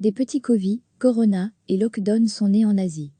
Des petits Covid, Corona et Lockdown sont nés en Asie.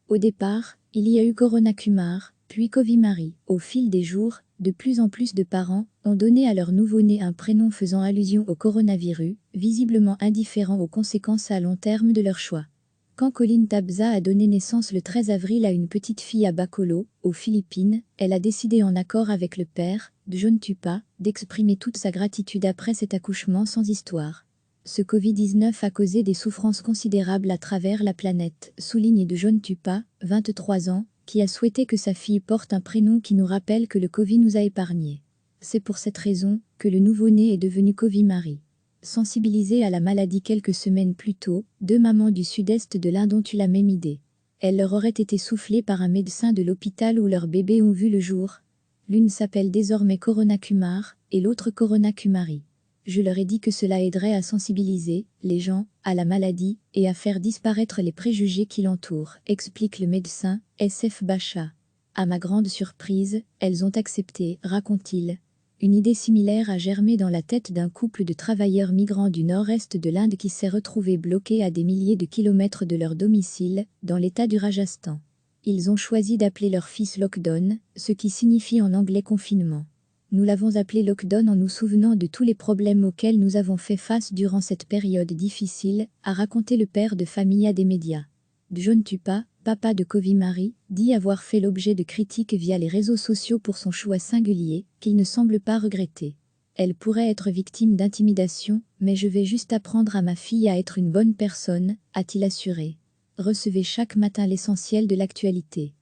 Au départ, il y a eu Corona Kumar, puis Covid Mari. Au fil des jours, de plus en plus de parents ont donné à leur nouveau-né un prénom faisant allusion au coronavirus, visiblement indifférents aux conséquences à long terme de leur choix. Quand Colin Tabza a donné naissance le 13 avril à une petite fille à Bacolod, aux Philippines, elle a décidé en accord avec le père, John Tupa, d'exprimer toute sa gratitude après cet accouchement sans histoire. Ce Covid-19 a causé des souffrances considérables à travers la planète, souligne John Tupa, 23 ans, qui a souhaité que sa fille porte un prénom qui nous rappelle que le Covid nous a épargnés. C'est pour cette raison que le nouveau-né est devenu Covid Mari. Sensibilisées à la maladie quelques semaines plus tôt, deux mamans du sud-est de l'Inde ont eu la même idée. Elle leur aurait été soufflée par un médecin de l'hôpital où leurs bébés ont vu le jour. L'une s'appelle désormais Corona Kumar et l'autre Corona Kumari. Je leur ai dit que cela aiderait à sensibiliser les gens à la maladie et à faire disparaître les préjugés qui l'entourent, explique le médecin SF Bacha. À ma grande surprise, elles ont accepté, raconte-t-il. Une idée similaire a germé dans la tête d'un couple de travailleurs migrants du nord-est de l'Inde qui s'est retrouvé bloqué à des milliers de kilomètres de leur domicile, dans l'état du Rajasthan. Ils ont choisi d'appeler leur fils Lockdown, ce qui signifie en anglais confinement. Nous l'avons appelé Lockdown en nous souvenant de tous les problèmes auxquels nous avons fait face durant cette période difficile, a raconté le père de famille à des médias. John Tupa, papa de Covid Mari, dit avoir fait l'objet de critiques via les réseaux sociaux pour son choix singulier, qu'il ne semble pas regretter. Elle pourrait être victime d'intimidation, mais je vais juste apprendre à ma fille à être une bonne personne, a-t-il assuré. Recevez chaque matin l'essentiel de l'actualité.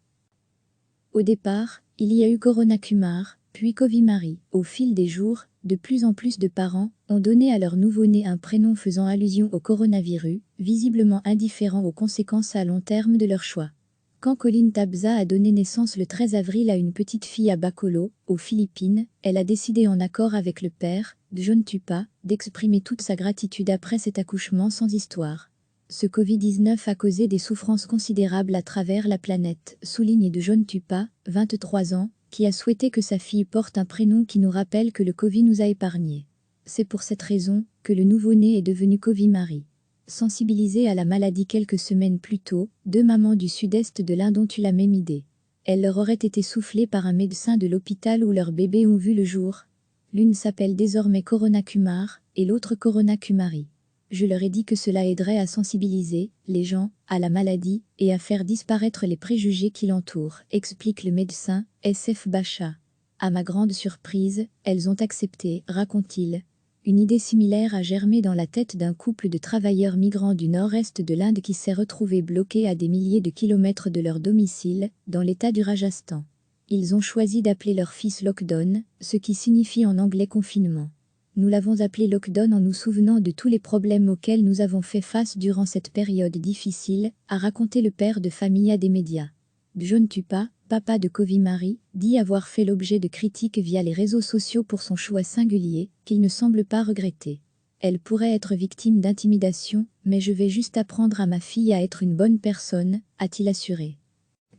Au départ, il y a eu Corona Kumar, puis Covid Mari. Au fil des jours, de plus en plus de parents ont donné à leur nouveau-né un prénom faisant allusion au coronavirus, visiblement indifférents aux conséquences à long terme de leur choix. Quand Colin Tabza a donné naissance le 13 avril à une petite fille à Bacolod, aux Philippines, elle a décidé en accord avec le père, John Tupa, d'exprimer toute sa gratitude après cet accouchement sans histoire. Ce Covid-19 a causé des souffrances considérables à travers la planète, souligne John Tupa, 23 ans, qui a souhaité que sa fille porte un prénom qui nous rappelle que le Covid nous a épargnés. C'est pour cette raison que le nouveau-né est devenu Covid Mari. Sensibilisées à la maladie quelques semaines plus tôt, deux mamans du sud-est de l'Inde ont eu la même idée. Elle leur aurait été soufflée par un médecin de l'hôpital où leurs bébés ont vu le jour. L'une s'appelle désormais Corona Kumar et l'autre Corona Kumari. Je leur ai dit que cela aiderait à sensibiliser les gens à la maladie et à faire disparaître les préjugés qui l'entourent, explique le médecin SF Bacha. À ma grande surprise, elles ont accepté, raconte-t-il. Une idée similaire a germé dans la tête d'un couple de travailleurs migrants du nord-est de l'Inde qui s'est retrouvé bloqué à des milliers de kilomètres de leur domicile, dans l'état du Rajasthan. Ils ont choisi d'appeler leur fils Lockdown, ce qui signifie en anglais confinement. Nous l'avons appelé Lockdown en nous souvenant de tous les problèmes auxquels nous avons fait face durant cette période difficile, a raconté le père de famille à des médias. John Tupa, papa de Covid Mari, dit avoir fait l'objet de critiques via les réseaux sociaux pour son choix singulier, qu'il ne semble pas regretter. Elle pourrait être victime d'intimidation, mais je vais juste apprendre à ma fille à être une bonne personne, a-t-il assuré.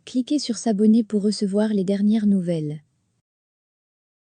Cliquez sur s'abonner pour recevoir les dernières nouvelles.